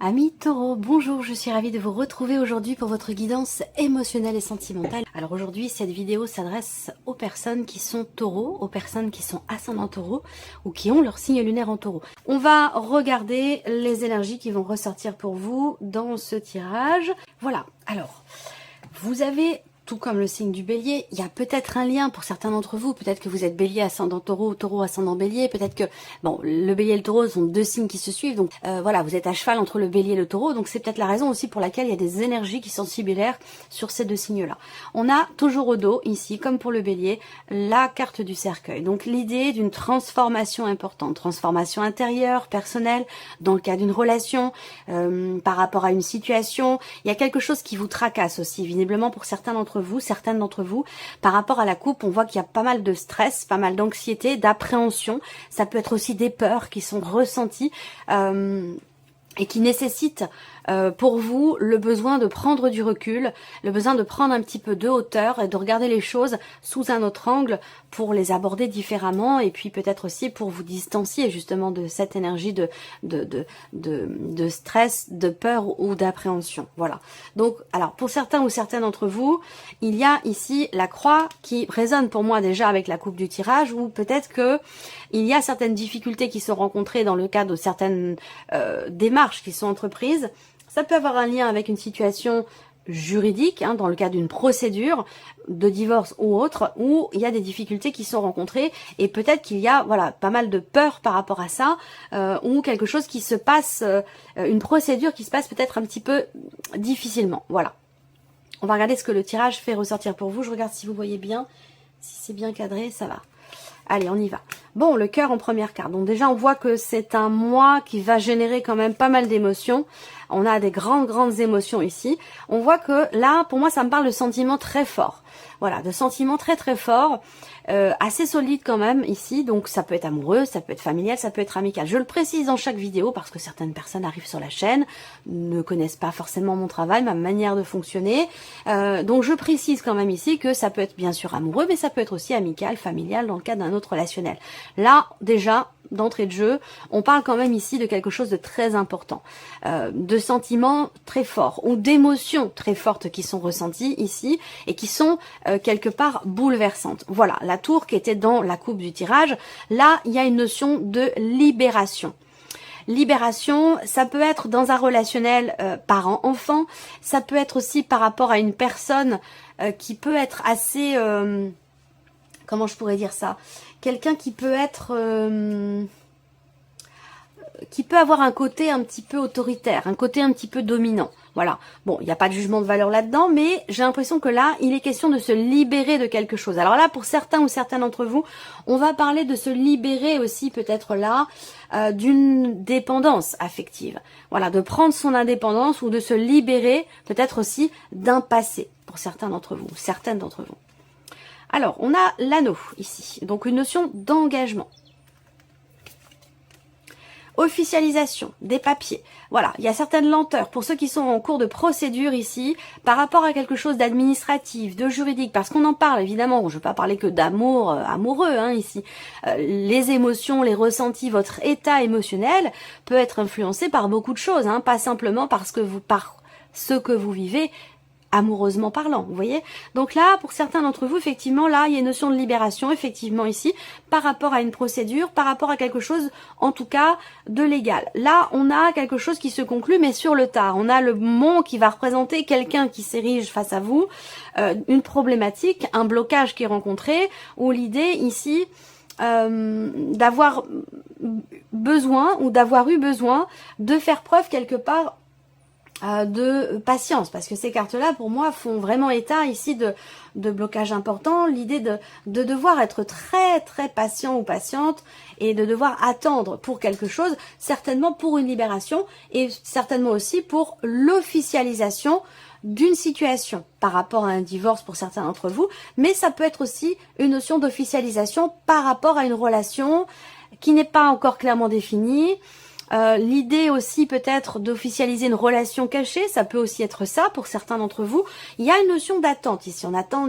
Amis Taureau, bonjour, je suis ravie de vous retrouver aujourd'hui pour votre guidance émotionnelle et sentimentale. Alors aujourd'hui, cette vidéo s'adresse aux personnes qui sont taureaux, aux personnes qui sont ascendants taureaux ou qui ont leur signe lunaire en taureau. On va regarder les énergies qui vont ressortir pour vous dans ce tirage. Voilà, alors, vous avez... Tout comme le signe du bélier, il y a peut-être un lien pour certains d'entre vous. Peut-être que vous êtes bélier ascendant taureau, taureau ascendant bélier. Peut-être que, bon, le bélier et le taureau sont deux signes qui se suivent. Donc voilà, vous êtes à cheval entre le bélier et le taureau. Donc c'est peut-être la raison aussi pour laquelle il y a des énergies qui sont similaires sur ces deux signes-là. On a toujours au dos, ici, comme pour le bélier, la carte du cercueil. Donc l'idée d'une transformation importante. Transformation intérieure, personnelle, dans le cas d'une relation, par rapport à une situation. Il y a quelque chose qui vous tracasse aussi, visiblement pour certains d'entre vous, certaines d'entre vous, par rapport à la coupe, on voit qu'il y a pas mal de stress, pas mal d'anxiété, d'appréhension. Ça peut être aussi des peurs qui sont ressenties et qui nécessitent pour vous le besoin de prendre du recul, le besoin de prendre un petit peu de hauteur et de regarder les choses sous un autre angle pour les aborder différemment et puis peut-être aussi pour vous distancier justement de cette énergie de stress, de peur ou d'appréhension. Voilà. Donc, alors pour certains ou certaines d'entre vous, il y a ici la croix qui résonne pour moi déjà avec la coupe du tirage ou peut-être que il y a certaines difficultés qui sont rencontrées dans le cadre de certaines démarches qui sont entreprises. Ça peut avoir un lien avec une situation juridique, hein, dans le cadre d'une procédure de divorce ou autre, où il y a des difficultés qui sont rencontrées et peut-être qu'il y a voilà pas mal de peur par rapport à ça, ou quelque chose qui se passe, une procédure qui se passe peut-être un petit peu difficilement. Voilà. On va regarder ce que le tirage fait ressortir pour vous. Je regarde si vous voyez bien, si c'est bien cadré, ça va. Allez, on y va. Bon, le cœur en première carte. Donc déjà, on voit que c'est un mois qui va générer quand même pas mal d'émotions. On a des grandes émotions ici. On voit que là, pour moi, ça me parle de sentiments très forts. Voilà, de sentiments très forts, assez solides quand même ici. Donc ça peut être amoureux, ça peut être familial, ça peut être amical. Je le précise dans chaque vidéo parce que certaines personnes arrivent sur la chaîne, ne connaissent pas forcément mon travail, ma manière de fonctionner. Donc je précise quand même ici que ça peut être bien sûr amoureux, mais ça peut être aussi amical, familial dans le cadre d'un autre relationnel. Là, déjà, d'entrée de jeu, on parle quand même ici de quelque chose de très important, de sentiments très forts ou d'émotions très fortes qui sont ressenties ici et qui sont quelque part bouleversantes. Voilà, la tour qui était dans la coupe du tirage, là il y a une notion de libération. Libération, ça peut être dans un relationnel parent-enfant, ça peut être aussi par rapport à une personne qui peut être assez... comment je pourrais dire ça? Quelqu'un qui peut être... qui peut avoir un côté un petit peu autoritaire, un côté un petit peu dominant. Voilà. Bon, il n'y a pas de jugement de valeur là-dedans, mais j'ai l'impression que là, il est question de se libérer de quelque chose. Alors là, pour certains ou certaines d'entre vous, on va parler de se libérer aussi peut-être là d'une dépendance affective. Voilà, de prendre son indépendance ou de se libérer peut-être aussi d'un passé pour certains d'entre vous, certaines d'entre vous. Alors, on a l'anneau ici, donc une notion d'engagement. Officialisation des papiers. Voilà, il y a certaines lenteurs pour ceux qui sont en cours de procédure ici, par rapport à quelque chose d'administratif, de juridique, parce qu'on en parle évidemment, je ne veux pas parler que d'amour amoureux hein, ici. Les émotions, les ressentis, votre état émotionnel peut être influencé par beaucoup de choses, hein, pas simplement parce que par ce que vous vivez, amoureusement parlant, vous voyez. Donc là, pour certains d'entre vous, effectivement, là, il y a une notion de libération, effectivement, ici, par rapport à une procédure, par rapport à quelque chose, en tout cas, de légal. Là, on a quelque chose qui se conclut, mais sur le tard. On a le mont qui va représenter quelqu'un qui s'érige face à vous, une problématique, un blocage qui est rencontré, ou l'idée, ici, d'avoir besoin, ou d'avoir eu besoin, de faire preuve quelque part de patience, parce que ces cartes-là, pour moi, font vraiment état ici de blocage important, l'idée de devoir être très patient ou patiente et de devoir attendre pour quelque chose, certainement pour une libération et certainement aussi pour l'officialisation d'une situation par rapport à un divorce pour certains d'entre vous, mais ça peut être aussi une notion d'officialisation par rapport à une relation qui n'est pas encore clairement définie. L'idée aussi peut-être d'officialiser une relation cachée, ça peut aussi être ça pour certains d'entre vous. Il y a une notion d'attente ici, on attend.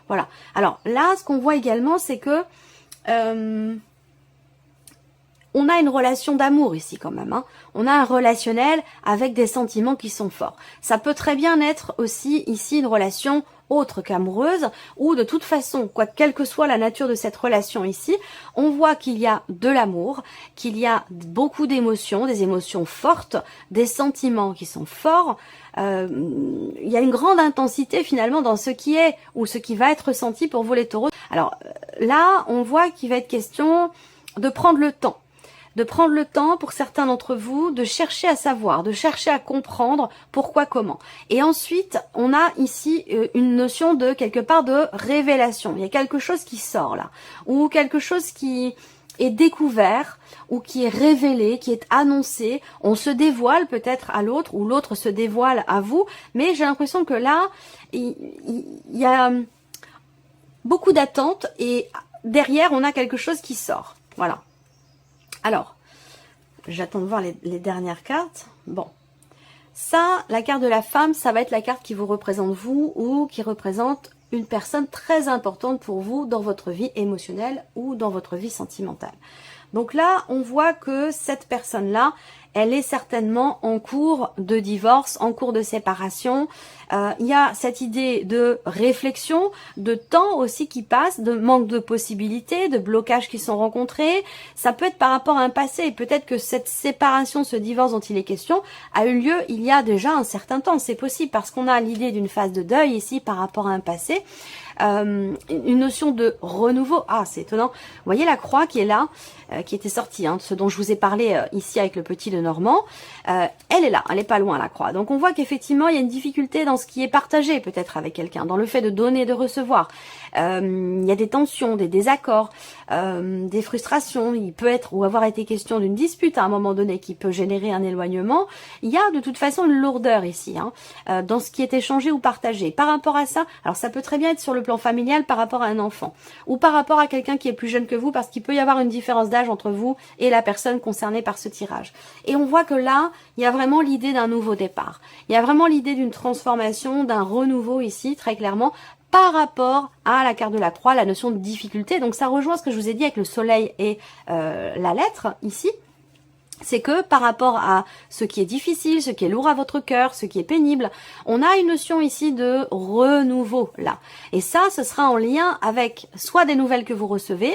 Voilà. Alors là, ce qu'on voit également, c'est que on a une relation d'amour ici quand même. Hein. On a un relationnel avec des sentiments qui sont forts. Ça peut très bien être aussi ici une relation autre qu'amoureuse, ou de toute façon, quelle que soit la nature de cette relation ici, on voit qu'il y a de l'amour, qu'il y a beaucoup d'émotions, des émotions fortes, des sentiments qui sont forts. Il y a une grande intensité finalement dans ce qui est ou ce qui va être ressenti pour vous les taureaux. Alors là, on voit qu'il va être question de prendre le temps. De prendre le temps pour certains d'entre vous de chercher à savoir, de chercher à comprendre pourquoi, comment. Et ensuite, on a ici une notion de quelque part de révélation. Il y a quelque chose qui sort là, ou quelque chose qui est découvert, ou qui est révélé, qui est annoncé. On se dévoile peut-être à l'autre, ou l'autre se dévoile à vous, mais j'ai l'impression que là, il y a beaucoup d'attentes et derrière, on a quelque chose qui sort. Voilà. Alors, j'attends de voir les dernières cartes. Bon, ça, la carte de la femme, ça va être la carte qui vous représente vous ou qui représente une personne très importante pour vous dans votre vie émotionnelle ou dans votre vie sentimentale. Donc là, on voit que cette personne-là, elle est certainement en cours de divorce, en cours de séparation. Il y a cette idée de réflexion, de temps aussi qui passe, de manque de possibilités, de blocages qui sont rencontrés. Ça peut être par rapport à un passé. Et peut-être que cette séparation, ce divorce dont il est question, a eu lieu il y a déjà un certain temps. C'est possible parce qu'on a l'idée d'une phase de deuil ici par rapport à un passé. Une notion de renouveau. Ah, c'est étonnant. Vous voyez la croix qui est là, qui était sortie, hein, ce dont je vous ai parlé ici avec le petit Lenormand. Elle est là, elle est pas loin la croix. Donc on voit qu'effectivement il y a une difficulté dans ce qui est partagé peut-être avec quelqu'un, dans le fait de donner et de recevoir. Il y a des tensions, des désaccords, des frustrations. Il peut être ou avoir été question d'une dispute à un moment donné qui peut générer un éloignement. Il y a de toute façon une lourdeur ici, hein, dans ce qui est échangé ou partagé. Par rapport à ça, alors ça peut très bien être sur le plan familial par rapport à un enfant ou par rapport à quelqu'un qui est plus jeune que vous, parce qu'il peut y avoir une différence d'âge entre vous et la personne concernée par ce tirage. Et on voit que là, il y a vraiment l'idée d'un nouveau départ. Il y a vraiment l'idée d'une transformation, d'un renouveau ici, très clairement, par rapport à la carte de la croix, la notion de difficulté. Donc ça rejoint ce que je vous ai dit avec le soleil et la lettre ici. C'est que par rapport à ce qui est difficile, ce qui est lourd à votre cœur, ce qui est pénible, on a une notion ici de renouveau là. Et ça, ce sera en lien avec soit des nouvelles que vous recevez,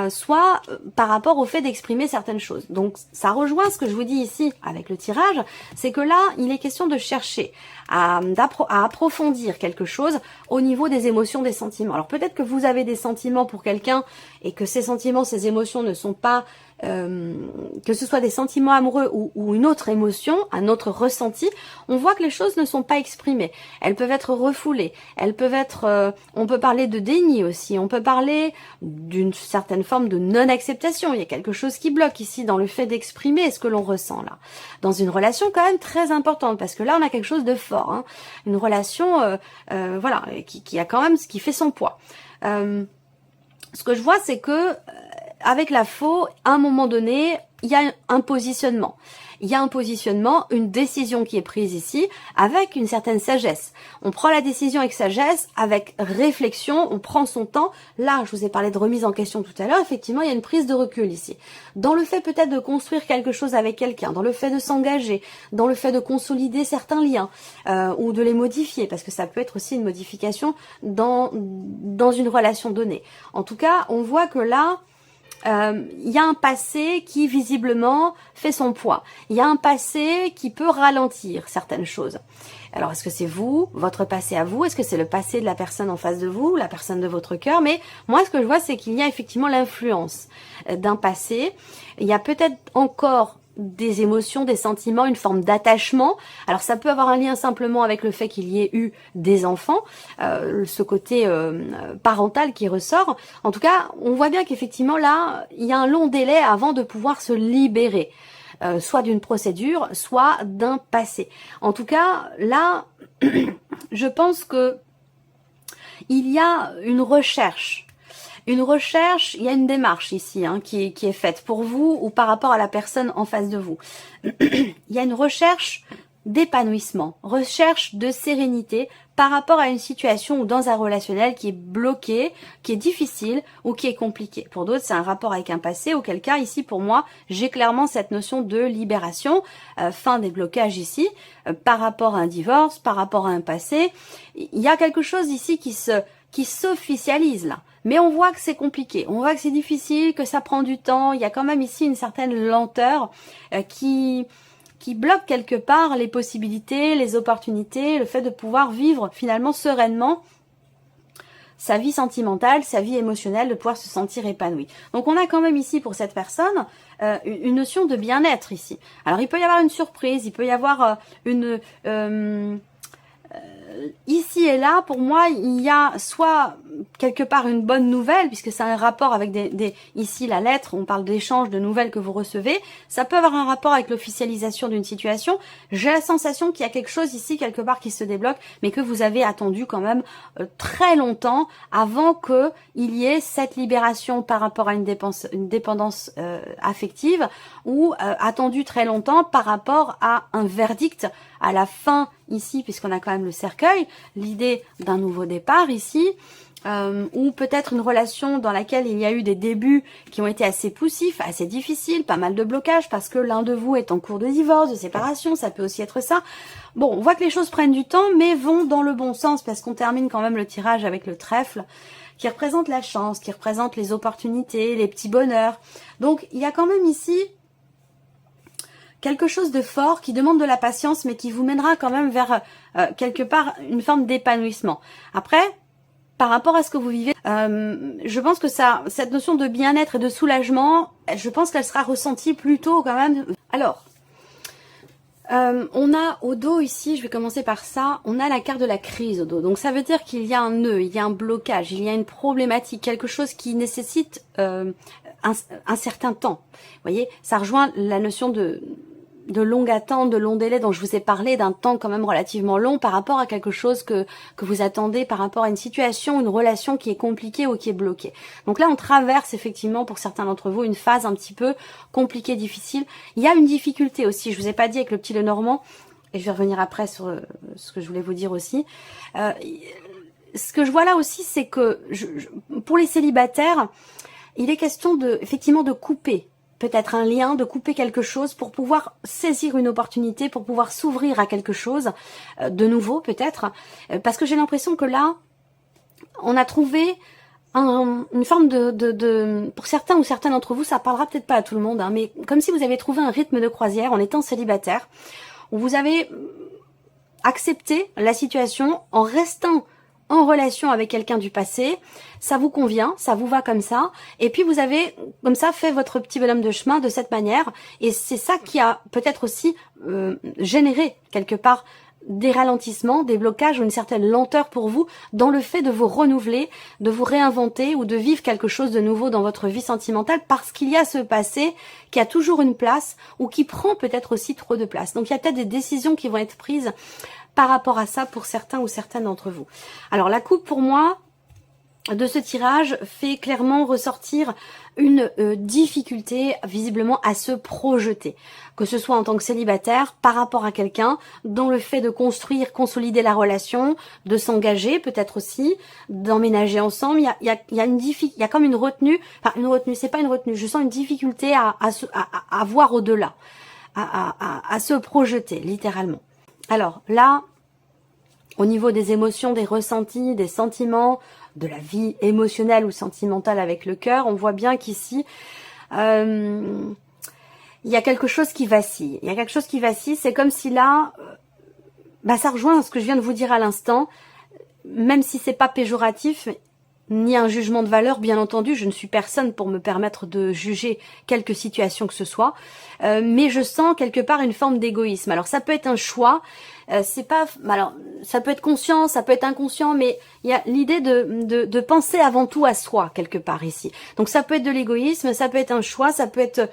soit par rapport au fait d'exprimer certaines choses. Donc ça rejoint ce que je vous dis ici avec le tirage, c'est que là, il est question de chercher à approfondir quelque chose au niveau des émotions, des sentiments. Alors peut-être que vous avez des sentiments pour quelqu'un et que ces sentiments, ces émotions ne sont pas que ce soit des sentiments amoureux ou une autre émotion, un autre ressenti, on voit que les choses ne sont pas exprimées. Elles peuvent être refoulées, elles peuvent être, on peut parler de déni aussi, on peut parler d'une certaine forme de non-acceptation. Il y a quelque chose qui bloque ici dans le fait d'exprimer ce que l'on ressent là. Dans une relation quand même très importante, parce que là on a quelque chose de fort, hein. Une relation voilà, qui a quand même ce qui fait son poids. Ce que je vois, c'est que avec la faux, à un moment donné, il y a un positionnement. Il y a un positionnement, une décision qui est prise ici avec une certaine sagesse. On prend la décision avec sagesse, avec réflexion, on prend son temps. Là, je vous ai parlé de remise en question tout à l'heure. Effectivement, il y a une prise de recul ici. Dans le fait peut-être de construire quelque chose avec quelqu'un, dans le fait de s'engager, dans le fait de consolider certains liens ou de les modifier, parce que ça peut être aussi une modification dans une relation donnée. En tout cas, on voit que là, il y a un passé qui visiblement fait son poids. Il y a un passé qui peut ralentir certaines choses. Alors, est-ce que c'est vous, votre passé à vous? Est-ce que c'est le passé de la personne en face de vous, la personne de votre cœur? Mais moi, ce que je vois, c'est qu'il y a effectivement l'influence d'un passé. Il y a peut-être encore des émotions, des sentiments, une forme d'attachement. Alors ça peut avoir un lien simplement avec le fait qu'il y ait eu des enfants, ce côté parental qui ressort. En tout cas, on voit bien qu'effectivement là, il y a un long délai avant de pouvoir se libérer, soit d'une procédure, soit d'un passé. En tout cas, là, je pense que il y a une recherche. Il y a une démarche ici qui est faite pour vous ou par rapport à la personne en face de vous. Il y a une recherche d'épanouissement, recherche de sérénité par rapport à une situation ou dans un relationnel qui est bloqué, qui est difficile ou qui est compliqué. Pour d'autres, c'est un rapport avec un passé, auquel cas, ici, pour moi, j'ai clairement cette notion de libération, fin des blocages ici, par rapport à un divorce, par rapport à un passé. Il y a quelque chose ici qui s'officialise là. Mais on voit que c'est compliqué, on voit que c'est difficile, que ça prend du temps. Il y a quand même ici une certaine lenteur qui bloque quelque part les possibilités, les opportunités, le fait de pouvoir vivre finalement sereinement sa vie sentimentale, sa vie émotionnelle, de pouvoir se sentir épanoui. Donc on a quand même ici pour cette personne une notion de bien-être ici. Alors il peut y avoir une surprise, il peut y avoir ici et là, pour moi, il y a soit quelque part une bonne nouvelle, puisque c'est un rapport avec ici la lettre, on parle d'échange de nouvelles que vous recevez, ça peut avoir un rapport avec l'officialisation d'une situation. J'ai la sensation qu'il y a quelque chose ici, quelque part, qui se débloque, mais que vous avez attendu quand même très longtemps avant qu'il y ait cette libération par rapport à une dépendance affective, ou attendu très longtemps par rapport à un verdict à la fin ici, puisqu'on a quand même le cercueil, l'idée d'un nouveau départ ici, ou peut-être une relation dans laquelle il y a eu des débuts qui ont été assez poussifs, assez difficiles, pas mal de blocages, parce que l'un de vous est en cours de divorce, de séparation, ça peut aussi être ça. Bon, on voit que les choses prennent du temps, mais vont dans le bon sens, parce qu'on termine quand même le tirage avec le trèfle, qui représente la chance, qui représente les opportunités, les petits bonheurs. Donc, il y a quand même ici quelque chose de fort qui demande de la patience, mais qui vous mènera quand même vers quelque part une forme d'épanouissement. Après, par rapport à ce que vous vivez, je pense que cette notion de bien-être et de soulagement, je pense qu'elle sera ressentie plutôt quand même. Alors, on a au dos ici, je vais commencer par ça, on a la carte de la crise au dos. Donc ça veut dire qu'il y a un nœud, il y a un blocage, il y a une problématique, quelque chose qui nécessite un certain temps. Vous voyez, ça rejoint la notion de longue attente, de long délai dont je vous ai parlé, d'un temps quand même relativement long par rapport à quelque chose que vous attendez, par rapport à une situation, une relation qui est compliquée ou qui est bloquée. Donc là, on traverse effectivement pour certains d'entre vous une phase un petit peu compliquée, difficile. Il y a une difficulté aussi, je vous ai pas dit avec le petit Lenormand, et je vais revenir après sur ce que je voulais vous dire aussi. Ce que je vois là aussi, c'est que pour les célibataires, il est question effectivement de couper peut-être un lien, de couper quelque chose pour pouvoir saisir une opportunité, pour pouvoir s'ouvrir à quelque chose de nouveau peut-être, parce que j'ai l'impression que là, on a trouvé une forme pour certains ou certains d'entre vous, ça parlera peut-être pas à tout le monde, hein, mais comme si vous avez trouvé un rythme de croisière en étant célibataire, où vous avez accepté la situation en restant en relation avec quelqu'un du passé, ça vous convient, ça vous va comme ça, et puis vous avez comme ça fait votre petit bonhomme de chemin de cette manière, et c'est ça qui a peut-être aussi généré quelque part des ralentissements, des blocages ou une certaine lenteur pour vous dans le fait de vous renouveler, de vous réinventer ou de vivre quelque chose de nouveau dans votre vie sentimentale, parce qu'il y a ce passé qui a toujours une place ou qui prend peut-être aussi trop de place. Donc il y a peut-être des décisions qui vont être prises par rapport à ça pour certains ou certaines d'entre vous. Alors la coupe pour moi de ce tirage fait clairement ressortir une difficulté visiblement à se projeter, que ce soit en tant que célibataire par rapport à quelqu'un, dans le fait de construire, consolider la relation, de s'engager peut-être aussi, d'emménager ensemble. Il y a comme une retenue, enfin une retenue, c'est pas une retenue, je sens une difficulté à voir au-delà, à se projeter littéralement. Alors là, au niveau des émotions, des ressentis, des sentiments, de la vie émotionnelle ou sentimentale avec le cœur, on voit bien qu'ici, il y a quelque chose qui vacille. Il y a quelque chose qui vacille, c'est comme si là, ça rejoint ce que je viens de vous dire à l'instant, même si c'est pas péjoratif, ni un jugement de valeur, bien entendu, je ne suis personne pour me permettre de juger quelque situation que ce soit, mais je sens quelque part une forme d'égoïsme. Alors ça peut être un choix, c'est pas, alors ça peut être conscient, ça peut être inconscient, mais il y a l'idée de penser avant tout à soi quelque part ici. Donc ça peut être de l'égoïsme, ça peut être un choix, ça peut être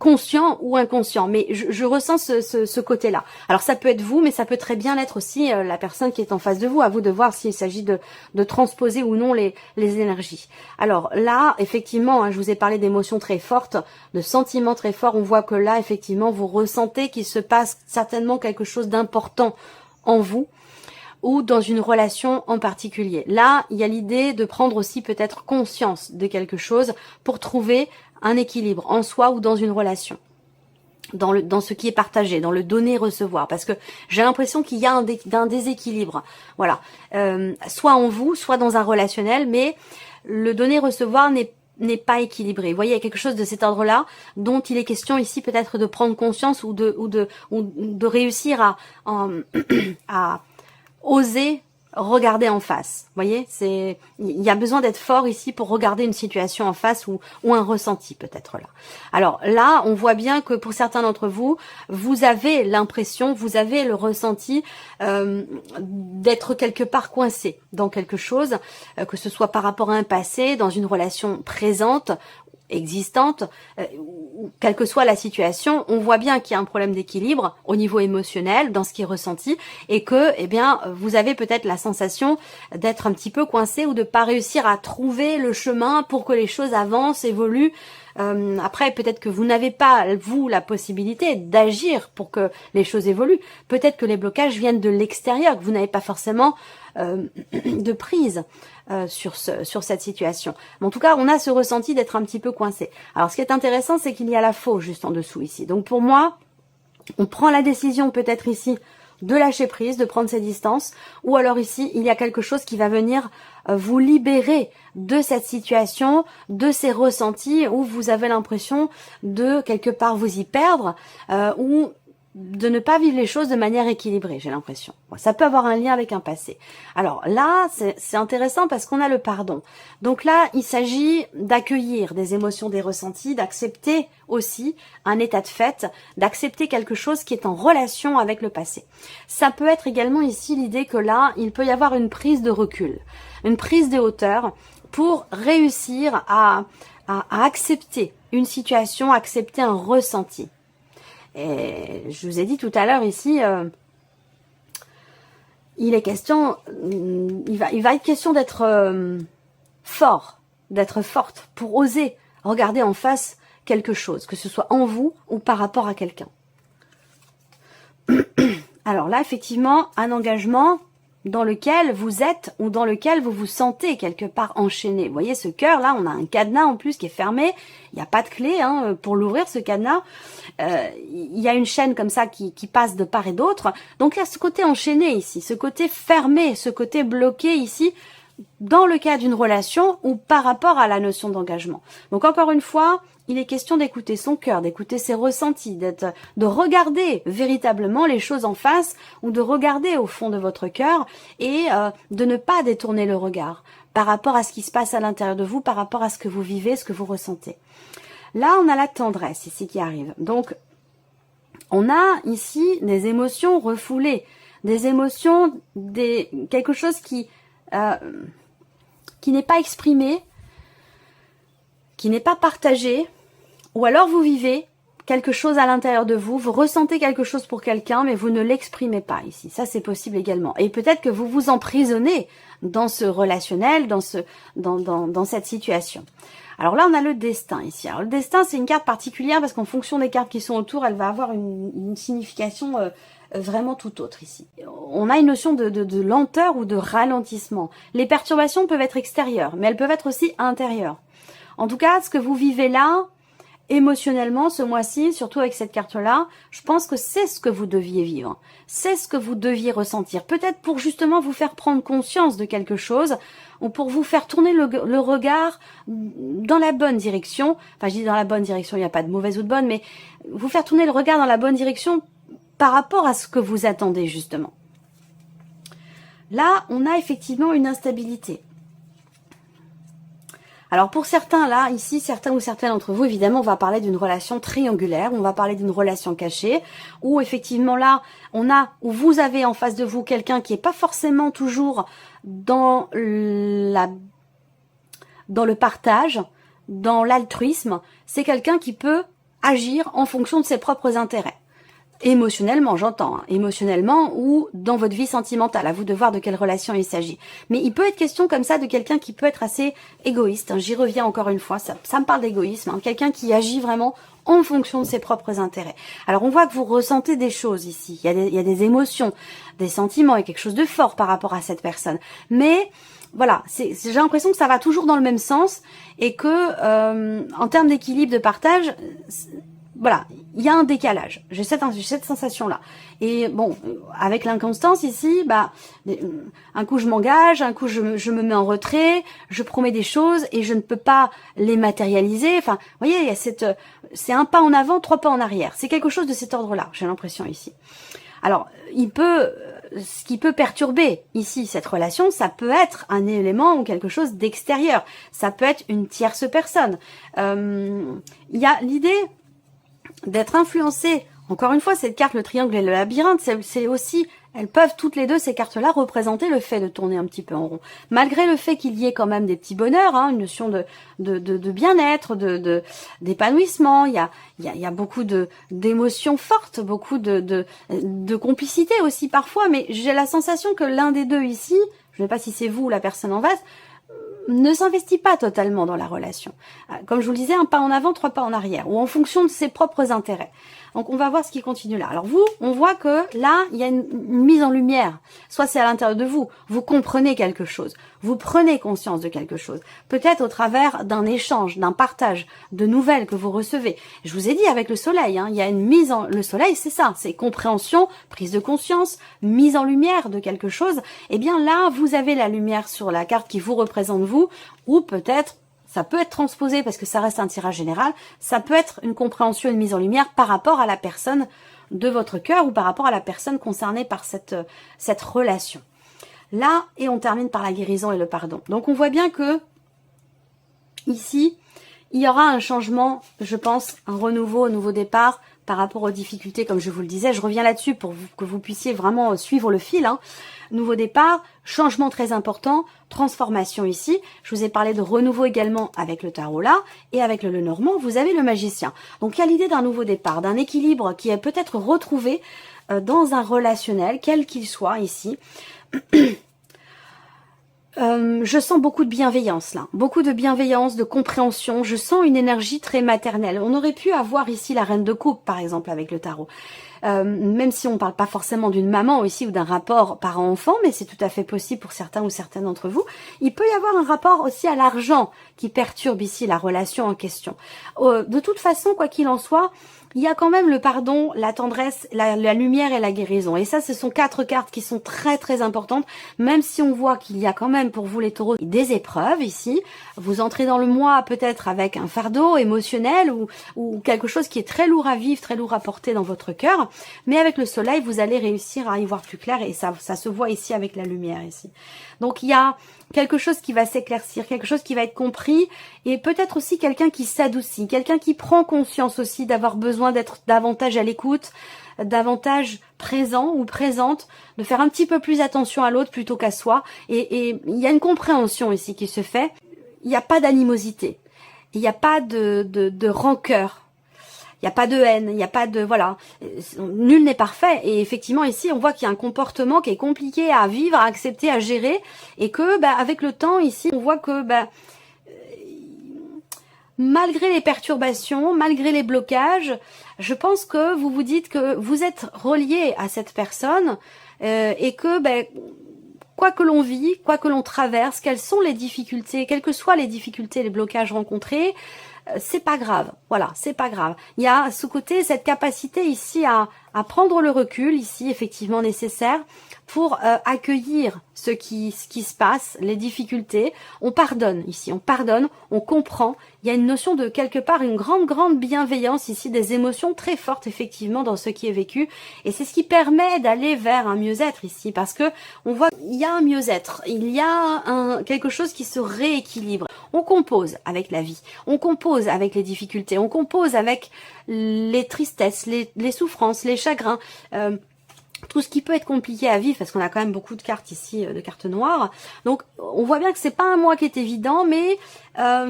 conscient ou inconscient, mais je ressens ce côté-là. Alors ça peut être vous, mais ça peut très bien être aussi la personne qui est en face de vous. À vous de voir s'il s'agit de transposer ou non les énergies. Alors là, effectivement, je vous ai parlé d'émotions très fortes, de sentiments très forts. On voit que là, effectivement, vous ressentez qu'il se passe certainement quelque chose d'important en vous ou dans une relation en particulier. Là, il y a l'idée de prendre aussi peut-être conscience de quelque chose pour trouver un équilibre en soi ou dans une relation. Dans ce qui est partagé, dans le donner-recevoir, parce que j'ai l'impression qu'il y a un déséquilibre, voilà, soit en vous, soit dans un relationnel, mais le donner-recevoir n'est pas équilibré. Vous voyez, il y a quelque chose de cet ordre-là dont il est question ici peut-être de prendre conscience ou de réussir à oser regarder en face. Vous voyez, il y a besoin d'être fort ici pour regarder une situation en face ou un ressenti peut-être là. Alors là, on voit bien que pour certains d'entre vous, vous avez l'impression, vous avez le ressenti d'être quelque part coincé dans quelque chose, que ce soit par rapport à un passé, dans une relation présente, existante, quelle que soit la situation, on voit bien qu'il y a un problème d'équilibre au niveau émotionnel dans ce qui est ressenti et que, eh bien, vous avez peut-être la sensation d'être un petit peu coincé ou de pas réussir à trouver le chemin pour que les choses avancent, évoluent. Après, peut-être que vous n'avez pas, vous, la possibilité d'agir pour que les choses évoluent. Peut-être que les blocages viennent de l'extérieur, que vous n'avez pas forcément de prise sur cette situation. Mais en tout cas, on a ce ressenti d'être un petit peu coincé. Alors, ce qui est intéressant, c'est qu'il y a la faux juste en dessous ici. Donc, pour moi, on prend la décision peut-être ici de lâcher prise, de prendre ses distances, ou alors ici, il y a quelque chose qui va venir vous libérer de cette situation, de ces ressentis où vous avez l'impression de quelque part vous y perdre, ou de ne pas vivre les choses de manière équilibrée, j'ai l'impression. Bon, ça peut avoir un lien avec un passé. Alors là, c'est intéressant parce qu'on a le pardon. Donc là, il s'agit d'accueillir des émotions, des ressentis, d'accepter aussi un état de fait, d'accepter quelque chose qui est en relation avec le passé. Ça peut être également ici l'idée que là, il peut y avoir une prise de recul, une prise de hauteur pour réussir à accepter une situation, accepter un ressenti. Et je vous ai dit tout à l'heure ici, il est question, il va être question d'être fort, d'être forte pour oser regarder en face quelque chose, que ce soit en vous ou par rapport à quelqu'un. Alors là, effectivement, un engagement dans lequel vous êtes ou dans lequel vous vous sentez quelque part enchaîné. Vous voyez ce cœur là, on a un cadenas en plus qui est fermé, il n'y a pas de clé pour l'ouvrir ce cadenas, il y a une chaîne comme ça qui passe de part et d'autre, donc il y a ce côté enchaîné ici, ce côté fermé, ce côté bloqué ici, dans le cas d'une relation ou par rapport à la notion d'engagement. Donc encore une fois, il est question d'écouter son cœur, d'écouter ses ressentis, de regarder véritablement les choses en face ou de regarder au fond de votre cœur et de ne pas détourner le regard par rapport à ce qui se passe à l'intérieur de vous, par rapport à ce que vous vivez, ce que vous ressentez. Là, on a la tendresse ici qui arrive. Donc, on a ici des émotions refoulées, des émotions, quelque chose qui n'est pas exprimé, qui n'est pas partagé, ou alors vous vivez quelque chose à l'intérieur de vous, vous ressentez quelque chose pour quelqu'un, mais vous ne l'exprimez pas ici. Ça, c'est possible également. Et peut-être que vous vous emprisonnez dans ce relationnel, dans cette situation. Alors là, on a le destin ici. Alors le destin, c'est une carte particulière parce qu'en fonction des cartes qui sont autour, elle va avoir une signification vraiment tout autre ici. On a une notion de lenteur ou de ralentissement. Les perturbations peuvent être extérieures, mais elles peuvent être aussi intérieures. En tout cas, ce que vous vivez là, émotionnellement, ce mois-ci, surtout avec cette carte-là, je pense que c'est ce que vous deviez vivre. C'est ce que vous deviez ressentir. Peut-être pour justement vous faire prendre conscience de quelque chose ou pour vous faire tourner le regard dans la bonne direction. Enfin, je dis dans la bonne direction, il n'y a pas de mauvaise ou de bonne, mais vous faire tourner le regard dans la bonne direction par rapport à ce que vous attendez justement. Là, on a effectivement une instabilité. Alors pour certains là, ici, certains ou certaines d'entre vous, évidemment, on va parler d'une relation triangulaire, on va parler d'une relation cachée, où effectivement là, où vous avez en face de vous quelqu'un qui n'est pas forcément toujours dans le partage, dans l'altruisme, c'est quelqu'un qui peut agir en fonction de ses propres intérêts. Émotionnellement, j'entends, hein, émotionnellement ou dans votre vie sentimentale, à vous de voir de quelle relation il s'agit. Mais il peut être question comme ça de quelqu'un qui peut être assez égoïste, hein, j'y reviens encore une fois, ça me parle d'égoïsme, hein, quelqu'un qui agit vraiment en fonction de ses propres intérêts. Alors on voit que vous ressentez des choses ici, il y a des émotions, des sentiments, il y a quelque chose de fort par rapport à cette personne. Mais voilà, j'ai l'impression que ça va toujours dans le même sens et que en termes d'équilibre de partage, voilà, il y a un décalage. J'ai cette sensation-là. Et bon, avec l'inconstance ici, un coup je m'engage, un coup je me mets en retrait, je promets des choses et je ne peux pas les matérialiser. Enfin, vous voyez, il y a c'est un pas en avant, 3 pas en arrière. C'est quelque chose de cet ordre-là, j'ai l'impression ici. Alors, ce qui peut perturber ici cette relation, ça peut être un élément ou quelque chose d'extérieur. Ça peut être une tierce personne. Il y a l'idée d'être influencé. Encore une fois, cette carte, le triangle et le labyrinthe, c'est aussi, elles peuvent toutes les deux, ces cartes-là, représenter le fait de tourner un petit peu en rond. Malgré le fait qu'il y ait quand même des petits bonheurs, hein, une notion de bien-être, d'épanouissement, il y a beaucoup d'émotions fortes, beaucoup de complicité aussi parfois, mais j'ai la sensation que l'un des deux ici, je ne sais pas si c'est vous ou la personne en face, ne s'investit pas totalement dans la relation. Comme je vous le disais, un pas en avant, 3 pas en arrière, ou en fonction de ses propres intérêts. Donc on va voir ce qui continue là. Alors vous, on voit que là, il y a une mise en lumière. Soit c'est à l'intérieur de vous, vous comprenez quelque chose, vous prenez conscience de quelque chose. Peut-être au travers d'un échange, d'un partage, de nouvelles que vous recevez. Je vous ai dit avec le soleil, hein, il y a une mise en... Le soleil, c'est ça, c'est compréhension, prise de conscience, mise en lumière de quelque chose. Eh bien là, vous avez la lumière sur la carte qui vous représente vous, ou peut-être ça peut être transposé parce que ça reste un tirage général, ça peut être une compréhension, une mise en lumière par rapport à la personne de votre cœur ou par rapport à la personne concernée par cette relation. Là, et on termine par la guérison et le pardon. Donc on voit bien que ici, il y aura un changement, je pense, un renouveau, un nouveau départ par rapport aux difficultés, comme je vous le disais. Je reviens là-dessus pour que vous puissiez vraiment suivre le fil. Hein. Nouveau départ, changement très important, transformation ici. Je vous ai parlé de renouveau également avec le tarot là, et avec le Lenormand, vous avez le magicien. Donc il y a l'idée d'un nouveau départ, d'un équilibre qui est peut-être retrouvé dans un relationnel, quel qu'il soit ici. Je sens beaucoup de bienveillance là, beaucoup de bienveillance, de compréhension, je sens une énergie très maternelle. On aurait pu avoir ici la reine de coupe par exemple avec le tarot. Même si on ne parle pas forcément d'une maman ici ou d'un rapport parent-enfant, mais c'est tout à fait possible pour certains ou certaines d'entre vous. Il peut y avoir un rapport aussi à l'argent qui perturbe ici la relation en question. De toute façon, quoi qu'il en soit, il y a quand même le pardon, la tendresse, la lumière et la guérison. Et ça, ce sont 4 cartes qui sont très très importantes, même si on voit qu'il y a quand même pour vous les taureaux des épreuves ici. Vous entrez dans le mois peut-être avec un fardeau émotionnel ou quelque chose qui est très lourd à vivre, très lourd à porter dans votre cœur. Mais avec le soleil, vous allez réussir à y voir plus clair et ça se voit ici avec la lumière ici. Donc il y a quelque chose qui va s'éclaircir, quelque chose qui va être compris et peut-être aussi quelqu'un qui s'adoucit, quelqu'un qui prend conscience aussi d'avoir besoin d'être davantage à l'écoute, davantage présent ou présente, de faire un petit peu plus attention à l'autre plutôt qu'à soi. Et il y a une compréhension ici qui se fait. Il n'y a pas d'animosité, il n'y a pas de rancœur. Il n'y a pas de haine, il n'y a pas de... Voilà, nul n'est parfait. Et effectivement, ici, on voit qu'il y a un comportement qui est compliqué à vivre, à accepter, à gérer. Et que, avec le temps, ici, on voit que, malgré les perturbations, malgré les blocages, je pense que vous vous dites que vous êtes relié à cette personne et que, quoi que l'on vit, quoi que l'on traverse, quelles sont les difficultés, quelles que soient les difficultés, les blocages rencontrés, c'est pas grave, voilà, c'est pas grave. Il y a ce côté, cette capacité ici à prendre le recul, ici effectivement nécessaire, pour accueillir ce qui se passe, les difficultés. On pardonne ici, on pardonne, on comprend. Il y a une notion de quelque part une grande bienveillance ici, des émotions très fortes effectivement dans ce qui est vécu. Et c'est ce qui permet d'aller vers un mieux-être ici, parce que on voit qu'il y a un mieux-être, il y a quelque chose qui se rééquilibre. On compose avec la vie, on compose avec les difficultés, on compose avec les tristesses, les souffrances, les chagrins, tout ce qui peut être compliqué à vivre, parce qu'on a quand même beaucoup de cartes ici, de cartes noires. Donc on voit bien que c'est pas un mois qui est évident, mais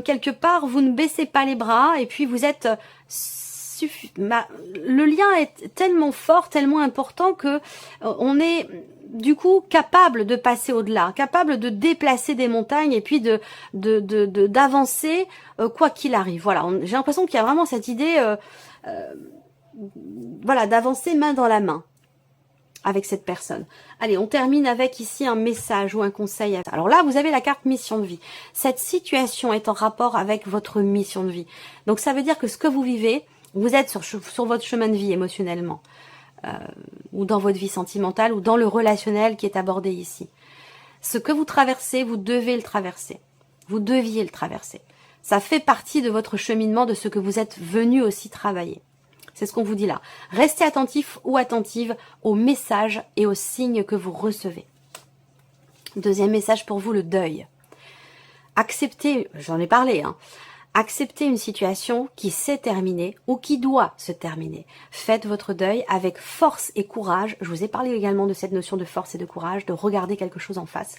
quelque part vous ne baissez pas les bras et puis vous êtes le lien est tellement fort, tellement important que on est du coup capable de passer au-delà, capable de déplacer des montagnes et puis d'avancer quoi qu'il arrive. Voilà, j'ai l'impression qu'il y a vraiment cette idée, voilà, d'avancer main dans la main avec cette personne. Allez, on termine avec ici un message ou un conseil. Alors là, vous avez la carte mission de vie. Cette situation est en rapport avec votre mission de vie. Donc ça veut dire que ce que vous vivez, vous êtes sur votre chemin de vie émotionnellement, ou dans votre vie sentimentale, ou dans le relationnel qui est abordé ici. Ce que vous traversez, vous devez le traverser. Vous deviez le traverser. Ça fait partie de votre cheminement, de ce que vous êtes venu aussi travailler. C'est ce qu'on vous dit là. Restez attentif ou attentive aux messages et aux signes que vous recevez. Deuxième message pour vous, le deuil. Acceptez, j'en ai parlé, acceptez une situation qui s'est terminée ou qui doit se terminer. Faites votre deuil avec force et courage. Je vous ai parlé également de cette notion de force et de courage, de regarder quelque chose en face.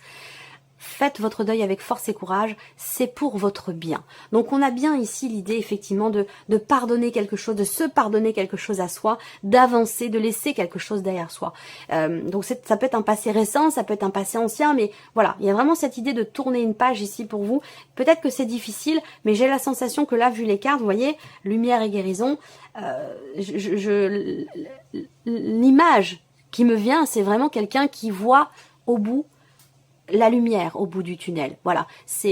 Faites votre deuil avec force et courage, c'est pour votre bien. Donc on a bien ici l'idée effectivement de pardonner quelque chose, de se pardonner quelque chose à soi, d'avancer, de laisser quelque chose derrière soi. Donc ça peut être un passé récent, ça peut être un passé ancien, mais voilà, il y a vraiment cette idée de tourner une page ici pour vous. Peut-être que c'est difficile, mais j'ai la sensation que là, vu les cartes, vous voyez, lumière et guérison, l'image qui me vient, c'est vraiment quelqu'un qui voit au bout la lumière au bout du tunnel. Voilà.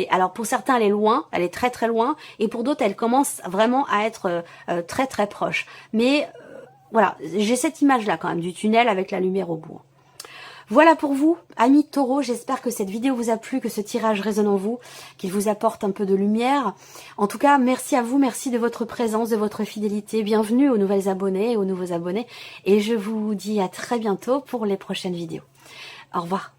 Alors pour certains elle est loin, elle est très très loin, et pour d'autres elle commence vraiment à être très très proche. Mais voilà, j'ai cette image là quand même du tunnel avec la lumière au bout. Voilà pour vous, amis taureaux, j'espère que cette vidéo vous a plu, que ce tirage résonne en vous, qu'il vous apporte un peu de lumière. En tout cas, merci à vous, merci de votre présence, de votre fidélité. Bienvenue aux nouvelles abonnés et aux nouveaux abonnés. Et je vous dis à très bientôt pour les prochaines vidéos. Au revoir.